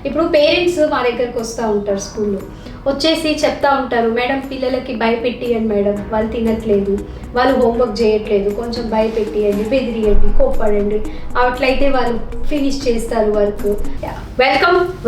ఇప్పుడు పేరెంట్స్ మా దగ్గరకు వస్తూ ఉంటారు స్కూల్లో వచ్చేసి చెప్తా ఉంటారు, మేడం పిల్లలకి భయపెట్టియండి మేడం, వాళ్ళు తినట్లేదు, వాళ్ళు హోంవర్క్ చేయట్లేదు, కొంచెం భయపెట్టియండి, బెదిరియండి, కోప్పడండి, అట్లయితే వాళ్ళు ఫినిష్ చేస్తారు work.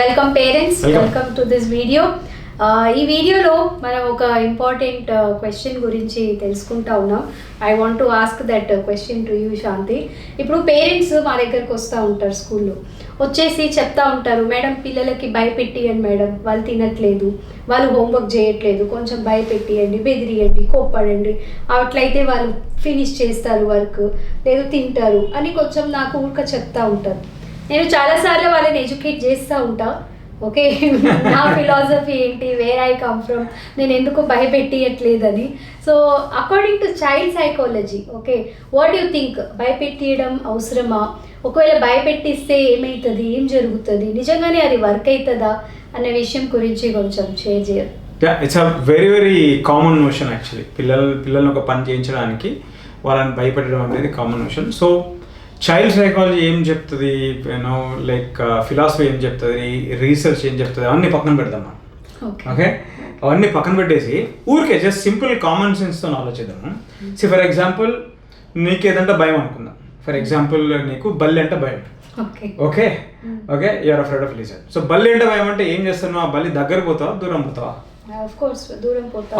Welcome parents, welcome to this video. ఈ వీడియోలో మనం ఒక ఇంపార్టెంట్ క్వశ్చన్ గురించి తెలుసుకుంటా ఉన్నాం. I want to ask that question to you Shanti. ఇప్పుడు పేరెంట్స్ మా దగ్గరకు వస్తూ ఉంటారు స్కూల్లో వచ్చేసి చెప్తా ఉంటారు, మేడం పిల్లలకి భయపెట్టియండి మేడం, వాళ్ళు తినట్లేదు, వాళ్ళు హోంవర్క్ చేయట్లేదు, కొంచెం భయపెట్టియండి, బెదిరియండి, కోప్పడండి, అట్లయితే వాళ్ళు ఫినిష్ చేస్తారు వర్క్, లేదు తింటారు అని కొంచెం నాకు ఊరిక చెప్తా ఉంటారు. నేను చాలాసార్లు వాళ్ళని ఎడ్యుకేట్ చేస్తూ ఉంటా. ఓకే, నా ఫిలాసఫీ ఏంటి, వేర్ ఐ కమ్ ఫ్రమ్, నేను ఎందుకు భయపెట్టియట్లేదని. So according to child psychology, okay, what you think, భయపెట్టియడం అవసరమా? ఒకవేళ భయపెట్టిస్తే ఏమవుతుంది, ఏం జరుగుతుంది, నిజంగానే అది వర్క్ అవుతుందా అనే విషయం గురించి కొంచెం షేర్ చేయాలి. It's a very very common notion actually. పిల్లల్ని ఒక పని చేయించడానికి వాళ్ళని భయపెట్టడం అనేది common notion. So child psychology ఏం చెప్తుంది, యూనో లైక్ ఫిలాసఫీ ఏం చెప్తుంది, రీసెర్చ్ ఏం చెప్తుంది, అవన్నీ పక్కన పెడదాం మనం. ఓకే, అవన్నీ పక్కన పెట్టేసి ఊరికే జస్ట్ సింపుల్ కామన్ సెన్స్తో ఆలోచిద్దాము. ఫర్ ఎగ్జాంపుల్ నీకు ఏదంటే భయం అనుకుందాం. ఫర్ ఎగ్జాంపుల్ నీకు బల్లి అంటే భయం. Okay okay, you're afraid of lizard. So బల్లి అంటే భయం అంటే ఏం చేస్తున్నావు, ఆ బల్లి దగ్గర పోతావా దూరం పోతావా?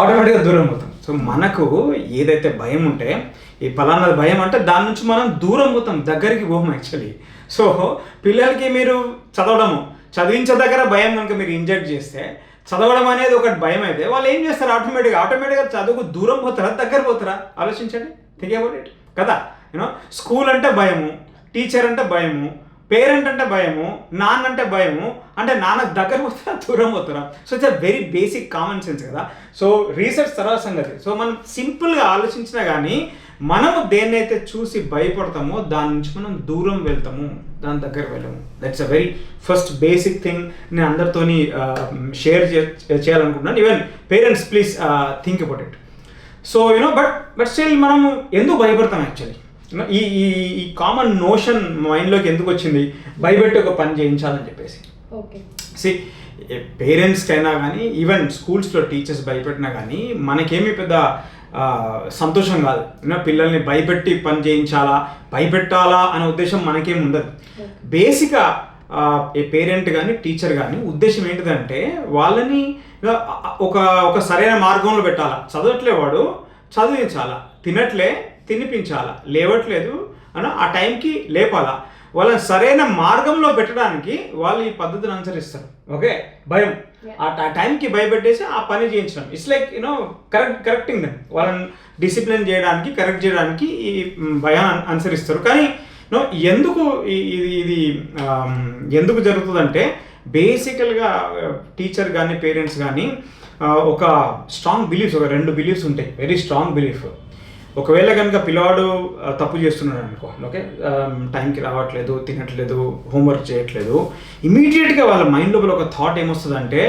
ఆటోమేటిక్గా దూరం పోతాం. సో మనకు ఏదైతే భయం ఉంటే, ఈ పలానా భయం అంటే దాని నుంచి మనం దూరం పోతాం, దగ్గరికి పోము యాక్చువల్లీ. సో పిల్లలకి మీరు చదివించే దగ్గర భయం కనుక మీరు ఇంజెక్ట్ చేస్తే, చదవడం అనేది ఒకటి భయం అయితే వాళ్ళు ఏం చేస్తారు, ఆటోమేటిక్గా చదువుకు దూరం పోతారా దగ్గర పోతారా? ఆలోచించండి, థింక్ అబౌట్ ఇట్ కదా. యూనో స్కూల్ అంటే భయము, టీచర్ అంటే భయము, పేరెంట్ అంటే భయము, నాన్న అంటే భయము, అంటే నాన్నకు దగ్గర పోతారా దూరం పోతారా? So it's a very basic common sense కదా. సో రీసెర్చ్ తర్వాత సంగతి. సో మనం సింపుల్గా ఆలోచించినా కానీ మనము దేన్నైతే చూసి భయపడతామో దాని నుంచి మనం దూరం వెళ్తాము, దాని దగ్గర వెళ్ళము. That's a very first basic thing నేను అందరితోని షేర్ చేయాలనుకుంటున్నాను. Even parents please think about it. So you know but still మనము ఎందుకు భయపడతాం యాక్చువల్లీ? ఈ ఈ కామన్ నోషన్ మైండ్లోకి ఎందుకు వచ్చింది, భయపెట్టి ఒక పని చేయించాలని చెప్పేసి. సి పేరెంట్స్కి అయినా కానీ ఈవెన్ స్కూల్స్లో టీచర్స్ భయపెట్టినా కానీ మనకేమీ పెద్ద సంతోషం కాదు. పిల్లల్ని భయపెట్టి పని చేయించాలా, భయపెట్టాలా అనే ఉద్దేశం మనకేం ఉండదు. బేసిక్గా ఏ పేరెంట్ కానీ టీచర్ కానీ ఉద్దేశం ఏంటిదంటే వాళ్ళని ఒక సరైన మార్గంలో పెట్టాలా. చదవట్లే వాడు చదివించాలా, తినట్లే తినిపించాలా, లేవట్లేదు అని ఆ టైంకి లేపాలా, వాళ్ళని సరైన మార్గంలో పెట్టడానికి వాళ్ళు ఈ పద్ధతిని అనుసరిస్తారు. ఓకే, భయం ఆ టైంకి భయపెట్టేసి ఆ పని చేయించడం, it's like you know correcting them. వాళ్ళని డిసిప్లిన్ చేయడానికి, కరెక్ట్ చేయడానికి ఈ భయాన్ని అనుసరిస్తారు. కానీ ఎందుకు ఇది ఎందుకు జరుగుతుందంటే బేసికల్గా టీచర్ కానీ పేరెంట్స్ కానీ ఒక స్ట్రాంగ్ బిలీఫ్స్, ఒక 2 బిలీఫ్స్ ఉంటాయి, వెరీ స్ట్రాంగ్ బిలీఫ్. ఒకవేళ కనుక పిల్లవాడు తప్పు చేస్తున్నాడు అనుకో, ఓకే, టైంకి రావట్లేదు, తినట్లేదు, హోంవర్క్ చేయట్లేదు, ఇమీడియట్గా వాళ్ళ మైండ్ లోపల ఒక థాట్ ఏమొస్తుందంటే,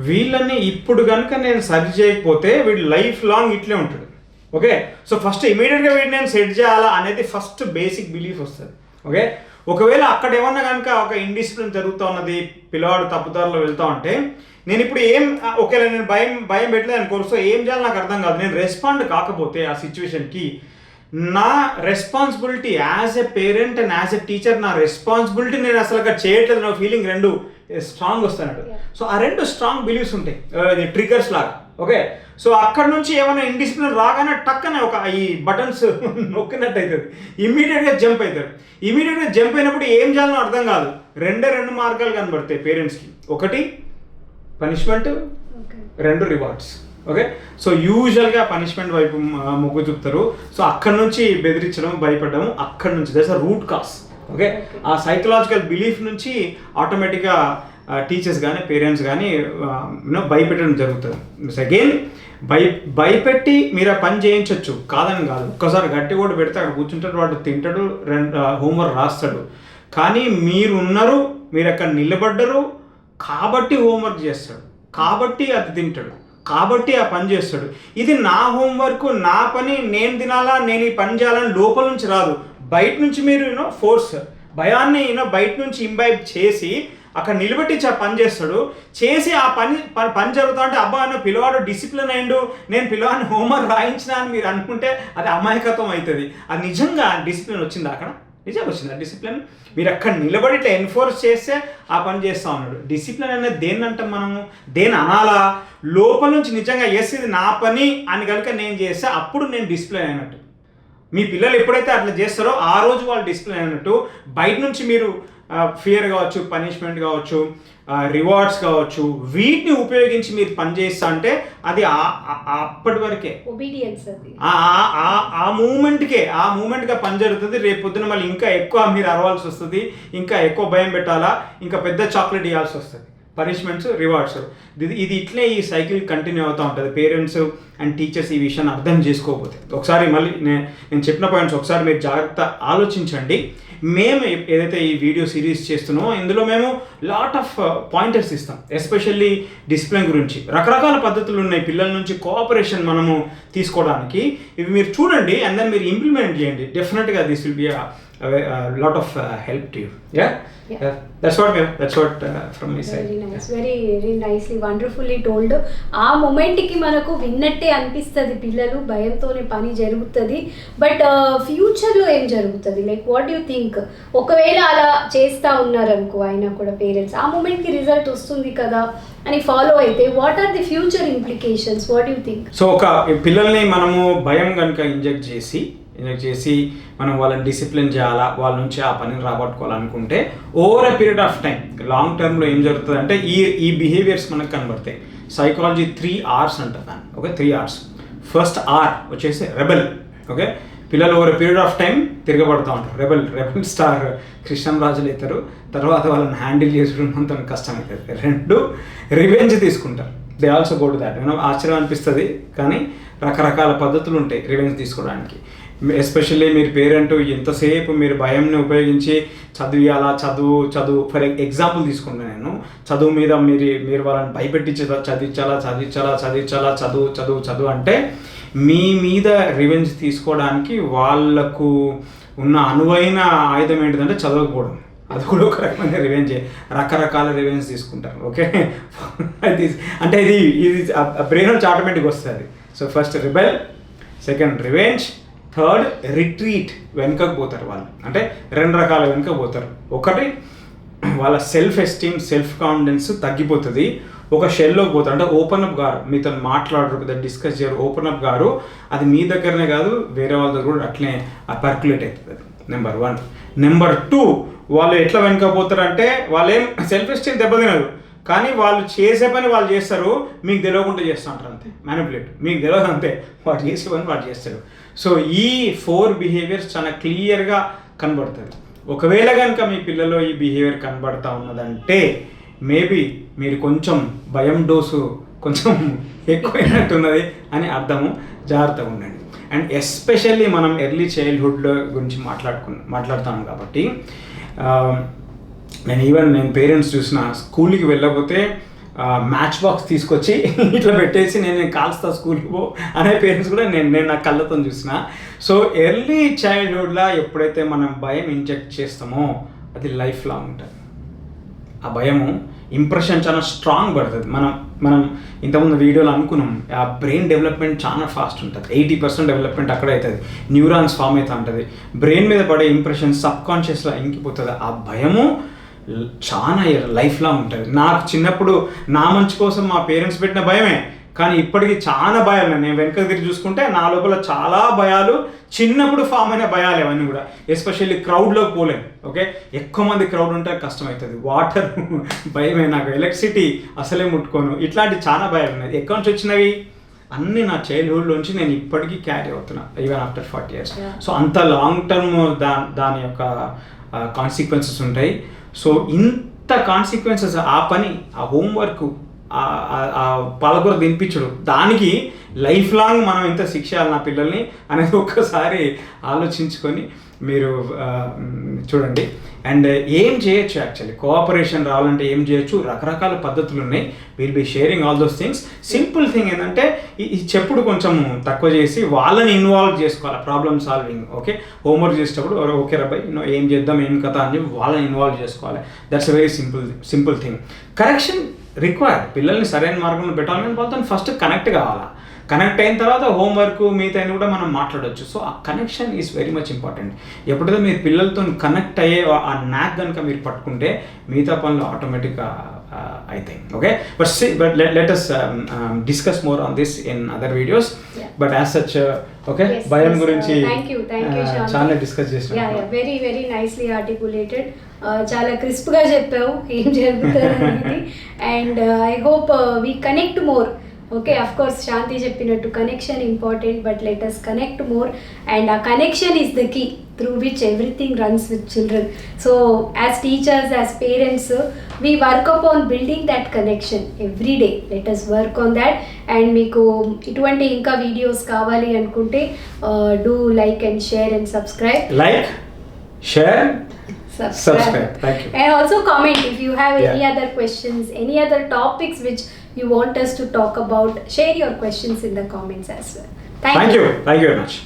వీళ్ళని ఇప్పుడు కనుక నేను సరి చేయకపోతే వీడు లైఫ్ లాంగ్ ఇట్లే ఉంటాడు. ఓకే, సో ఫస్ట్ ఇమీడియట్గా వీడిని నేను సెట్ చేయాలా అనేది ఫస్ట్ బేసిక్ బిలీఫ్ వస్తుంది. ఓకే, ఒకవేళ అక్కడ ఏమన్నా కనుక ఒక ఇండిసిప్లిన్ జరుగుతూ ఉన్నది, పిల్లవాడు తప్పుదారిలో వెళ్తా ఉంటే, నేను ఇప్పుడు ఒకవేళ నేను భయం పెట్టలేదు అనుకో, సో ఏం చేయాలి నాకు అర్థం కాదు, నేను రెస్పాండ్ కాకపోతే ఆ సిచ్యువేషన్కి నా responsibility as a parent and as a teacher, నా రెస్పాన్సిబిలిటీ నేను అసలు అక్కడ చేయట్లేదు నా ఫీలింగ్ 2 స్ట్రాంగ్ వస్తానట్టు. సో ఆ 2 స్ట్రాంగ్ బిలీఫ్స్ ఉంటాయి, ట్రిగర్స్ లాగా. ఓకే, సో అక్కడ నుంచి ఏమైనా ఇండిసిప్లిన్ రాగానే టక్కనే ఒక ఈ బటన్స్ నొక్కినట్టు అవుతుంది, ఇమ్మీడియట్గా జంప్ అవుతారు. ఇమీడియట్గా జంప్ అయినప్పుడు ఏం చేయాలో అర్థం కాదు. 2 మార్గాలు కనబడతాయి పేరెంట్స్కి, ఒకటి పనిష్మెంట్, 2 రివార్డ్స్. ఓకే, సో యూజువల్గా పనిష్మెంట్ వైపు మొగ్గు చూపుతారు. సో అక్కడ నుంచి బెదిరించడం, భయపడడం, అక్కడ నుంచి that's a root cause. Okay, ఆ సైకలాజికల్ బిలీఫ్ నుంచి ఆటోమేటిక్గా టీచర్స్ కానీ పేరెంట్స్ కానీ భయపెట్టడం జరుగుతుంది. అగైన్ భయపెట్టి మీరు ఆ పని చేయించవచ్చు, కాదని కాదు. ఒక్కసారి గట్టి కూడా పెడితే అక్కడ కూర్చుంటాడు, వాడు తింటాడు, హోంవర్క్ రాస్తాడు. కానీ మీరు అక్కడ నిలబడ్డరు కాబట్టి హోంవర్క్ చేస్తాడు, కాబట్టి అది తింటాడు, కాబట్టి ఆ పని చేస్తాడు. ఇది నా హోంవర్క్, నా పని, నేను తినాలా, నేను ఈ పని చేయాలని లోపల నుంచి రాదు, బయట నుంచి మీరు ఫోర్స్ భయాన్ని బయట నుంచి ఇంబైబ్ చేసి అక్కడ నిలబెట్టించి ఆ పని చేస్తాడు. చేసి ఆ పని జరుగుతా అంటే అబ్బా అన్న పిల్లవాడు డిసిప్లిన్ అయిండు, నేను పిల్లవాడిని హోంవర్క్ రాయించిన అని మీరు అనుకుంటే అది అమాయకత్వం అవుతుంది. అది నిజంగా డిసిప్లిన్ వచ్చిందా అక్కడ? నిజంగా వచ్చిందా డిసిప్లిన్? మీరు అక్కడ నిలబడి ఇట్లా ఎన్ఫోర్స్ చేస్తే ఆ పని చేస్తూ ఉన్నాడు. డిసిప్లిన్ అనేది దేన్ని అంటాం మనము? దేని అనాలా? లోపల నుంచి నిజంగా ఎస్ ఇది నా పని అని కనుక నేను చేస్తే అప్పుడు నేను డిసిప్లిన్ అయినట్టు. మీ పిల్లలు ఎప్పుడైతే అట్లా చేస్తారో ఆ రోజు వాళ్ళు డిసిప్లిన్ అయినట్టు. బయట నుంచి మీరు ఫియర్ కావచ్చు, పనిష్మెంట్ కావచ్చు, రివార్డ్స్ కావచ్చు, వీటిని ఉపయోగించి మీరు పని చేస్తా అంటే అది అప్పటి వరకే ఒబీడియన్స్. అది ఆ మూమెంట్గా పని జరుగుతుంది. రేపు పొద్దున మళ్ళీ ఇంకా ఎక్కువ మీరు అరవాల్సి వస్తుంది, ఇంకా ఎక్కువ భయం పెట్టాలా, ఇంకా పెద్ద చాక్లెట్ ఇవ్వాల్సి వస్తుంది. పనిష్మెంట్స్, రివార్డ్స్, ఇది ఇట్లే ఈ సైకిల్ కంటిన్యూ అవుతూ ఉంటుంది. పేరెంట్స్ అండ్ టీచర్స్ ఈ విషయాన్ని అర్థం చేసుకోకపోతే ఒకసారి మళ్ళీ నేను చెప్పిన పాయింట్స్ ఒకసారి మీరు జాగ్రత్త ఆలోచించండి. మేము ఏదైతే ఈ వీడియో సిరీస్ చేస్తున్నామో ఇందులో మేము లాట్ ఆఫ్ పాయింటర్స్ ఇస్తాం, ఎస్పెషల్లీ డిసిప్లిన్ గురించి. రకరకాల పద్ధతులు ఉన్నాయి పిల్లల నుంచి కోఆపరేషన్ మనము తీసుకోవడానికి. ఇవి మీరు చూడండి అండ్ దెన్ మీరు ఇంప్లిమెంట్ చేయండి. డెఫినెట్గా this will be lot of help to you. Yeah? That's what from my side. Very nice, very nicely, wonderfully told. ఆ మొమెంట్కి మనకు విన్నట్టే అనిపిస్తుంది, పిల్లలు భయంతోనే పని జరుగుతుంది. బట్ ఫ్యూచర్లో ఏం జరుగుతుంది? Like what you think? ఒకవేళ అలా చేస్తూ ఉన్నారనుకో అయినా కూడా పేరెంట్స్, ఆ మూమెంట్కి రిజల్ట్ వస్తుంది కదా అని ఫాలో అయితే what are the future implications? What you think? So ఒక పిల్లల్ని మనము భయం కనుక ఇంజెక్ట్ చేసి మనం వాళ్ళని డిసిప్లిన్ చేయాలా, వాళ్ళ నుంచి ఆ పనిని రాబట్టుకోవాలనుకుంటే over a period of time long టర్మ్లో ఏం జరుగుతుంది అంటే ఈ బిహేవియర్స్ మనకు కనబడతాయి. సైకాలజీ 3 R's అంటారు. Okay, 3 R's. ఫస్ట్ R వచ్చేసి రెబెల్. ఓకే, పిల్లలు over a period of time తిరగబడుతూ ఉంటారు. రెబెల్ స్టార్ కృష్ణరాజులు అవుతారు. తర్వాత వాళ్ళని హ్యాండిల్ చేసుకుంటే అంత కష్టం అవుతుంది. 2 రివెంజ్ తీసుకుంటారు. They also go to that. ఆశ్చర్యం అనిపిస్తుంది కానీ రకరకాల పద్ధతులు ఉంటాయి రివెంజ్ తీసుకోవడానికి. ఎస్పెషల్లీ మీరు పేరెంట్ ఎంతసేపు మీరు భయంని ఉపయోగించి చదివియాలా, చదువు ఫర్ ఎగ్జాంపుల్ తీసుకుంటాను నేను. చదువు మీద మీరు వాళ్ళని భయపెట్టించి చదువు అంటే మీ మీద రివెంజ్ తీసుకోవడానికి వాళ్ళకు ఉన్న అనువైన ఆయుధం ఏంటిదంటే చదవకపోవడం. అది కూడా ఒక రకమైన రివెంజ్. రకరకాల రివెంజ్ తీసుకుంటారు. ఓకే, అంటే ఇది బ్రెయిన్ నుంచి ఆటోమేటిక్గా వస్తుంది. So first rebel, second revenge, third retreat. వెనుకకు పోతారు వాళ్ళు. అంటే 2 రకాల వెనుక పోతారు. ఒకటి వాళ్ళ సెల్ఫ్ ఎస్టీమ్, సెల్ఫ్ కాన్ఫిడెన్స్ తగ్గిపోతుంది. ఒక షెల్లోకి పోతారు. అంటే ఓపెన్ అప్ గారు, మీతో మాట్లాడరు కదా, డిస్కస్ చేయరు. ఓపెన్ అప్ గారు అది మీ దగ్గరనే కాదు వేరే వాళ్ళ దగ్గర కూడా అట్లనే పర్క్యులేట్ అవుతుంది. నెంబర్ 1. నెంబర్ 2, వాళ్ళు ఎట్లా వెనుకపోతారు అంటే వాళ్ళు ఏం సెల్ఫ్ ఎస్టీమ్ దెబ్బతినరు కానీ వాళ్ళు చేసే పని వాళ్ళు చేస్తారు, మీకు తెలియకుండా చేస్తూ ఉంటారు. అంతే, మ్యానిపులేట్. మీకు తెలియదు అంతే, వాడు చేసే పని వాడు చేస్తాడు. సో ఈ 4 బిహేవియర్స్ చాలా క్లియర్గా కనబడుతుంది. ఒకవేళ కనుక మీ పిల్లల్లో ఈ బిహేవియర్ కనబడతా ఉన్నదంటే మేబీ మీరు కొంచెం భయం డోసు కొంచెం ఎక్కువైనట్టున్నది అని అర్థము. జాగ్రత్తగా ఉండండి. అండ్ ఎస్పెషల్లీ మనం ఎర్లీ చైల్డ్హుడ్ గురించి మాట్లాడుతాం కాబట్టి నేను పేరెంట్స్ చూసిన స్కూల్కి వెళ్ళకపోతే మ్యాచ్ బాక్స్ తీసుకొచ్చి ఇట్లా పెట్టేసి నేను కాల్స్తా స్కూల్కి పో అనే పేరెంట్స్ కూడా నేను నా కళ్ళతో చూసిన. సో ఎర్లీ చైల్డ్హుడ్లో ఎప్పుడైతే మనం భయం ఇంజెక్ట్ చేస్తామో అది లైఫ్ లాంగ్ ఉంటుంది. ఆ భయము ఇంప్రెషన్ చాలా స్ట్రాంగ్ పడుతుంది. మనం ఇంతకుముందు వీడియోలో అనుకున్నాం ఆ బ్రెయిన్ డెవలప్మెంట్ చాలా ఫాస్ట్ ఉంటుంది. 80% డెవలప్మెంట్ అక్కడ అవుతుంది. న్యూరాన్స్ ఫామ్ అవుతూ ఉంటుంది. బ్రెయిన్ మీద పడే ఇంప్రెషన్ సబ్ కాన్షియస్లో ఇంకిపోతుంది. ఆ భయము చాలా లైఫ్ లాంగ్ ఉంటుంది. నాకు చిన్నప్పుడు నా మంచి కోసం మా పేరెంట్స్ పెట్టిన భయమే, కానీ ఇప్పటికీ చాలా భయాలు. నేను వెనక తిరిగి చూసుకుంటే నా లోపల చాలా భయాలు చిన్నప్పుడు ఫామ్ అయిన భయాలు అవన్నీ కూడా. ఎస్పెషల్లీ క్రౌడ్లోకి పోలేను. ఓకే, ఎక్కువ మంది క్రౌడ్ ఉంటే కష్టమవుతుంది. వాటర్ భయమే నాకు. ఎలక్ట్రిసిటీ అసలే ముట్టుకోను. ఇట్లాంటి చాలా భయాలు ఉన్నాయి. ఎక్కడి నుంచి వచ్చినవి అన్నీ నా చైల్డ్హుడ్లోంచి నేను ఇప్పటికీ క్యారీ అవుతున్నా ఈవెన్ ఆఫ్టర్ 40 years. సో అంత లాంగ్ టర్మ్ దాని యొక్క కాన్సిక్వెన్సెస్ ఉంటాయి. సో ఇంత కాన్సిక్వెన్సెస్ ఆ పని, ఆ హోంవర్క్, ఆ పాలకూర తినిపించడు, దానికి లైఫ్ లాంగ్ మనం ఎంత శిక్ష నా పిల్లల్ని అనేది ఒక్కసారి ఆలోచించుకొని మీరు చూడండి. అండ్ ఏం చేయొచ్చు యాక్చువల్లీ కోఆపరేషన్ రావాలంటే ఏం చేయొచ్చు, రకరకాల పద్ధతులు ఉన్నాయి. Will be sharing all those things. Simple thing ఏంటంటే ఈ చెప్పుడు కొంచెం తక్కువ చేసి వాళ్ళని ఇన్వాల్వ్ చేసుకోవాలి ప్రాబ్లమ్ సాల్వింగ్. ఓకే, హోంవర్క్ చేసేటప్పుడు ఓకే రాబాయ్ ఏం చేద్దాం ఏం కథ అని చెప్పి వాళ్ళని ఇన్వాల్వ్ చేసుకోవాలి. That's a very simple thing. Correction required. పిల్లల్ని సరైన మార్గంలో పెట్టాలని వాళ్ళతో ఫస్ట్ కనెక్ట్ కావాలా. కనెక్ట్ అయిన తర్వాత హోంవర్క్ మిగతా కూడా మనం మాట్లాడవచ్చు. సో ఆ connection is very much important. ఎప్పుడైతే మీరు పిల్లలతో కనెక్ట్ అయ్యే ఆ నాక్ కనుక మీరు పట్టుకుంటే మిగతా పనులు ఆటోమేటిక్గా అవుతాయి. Okay, but let us discuss more on this in other videos. But as such, okay, భయం గురించి thank you చాలా డిస్కస్ చేసాం. Very nicely articulated. చాలా క్రిస్ప్గా చెప్పావు ఏం జరుగుతుంది అనేది. And I hope we connect more. Okay, of course Shanti చెప్పినట్టు connection important, but let us connect more. And ఆ connection is the key through which everything runs with children. So as teachers, as parents, we work upon building that connection every day. Let us work on that. And meeku iటువంటి ఇంకా videos కావాలి అనుకుంటే do like and share and subscribe. Like, share, subscribe. Thank you. And also comment if you have any other questions, any other topics which you want us to talk about. Share your questions in the comments as well. Thank you. Thank you very much.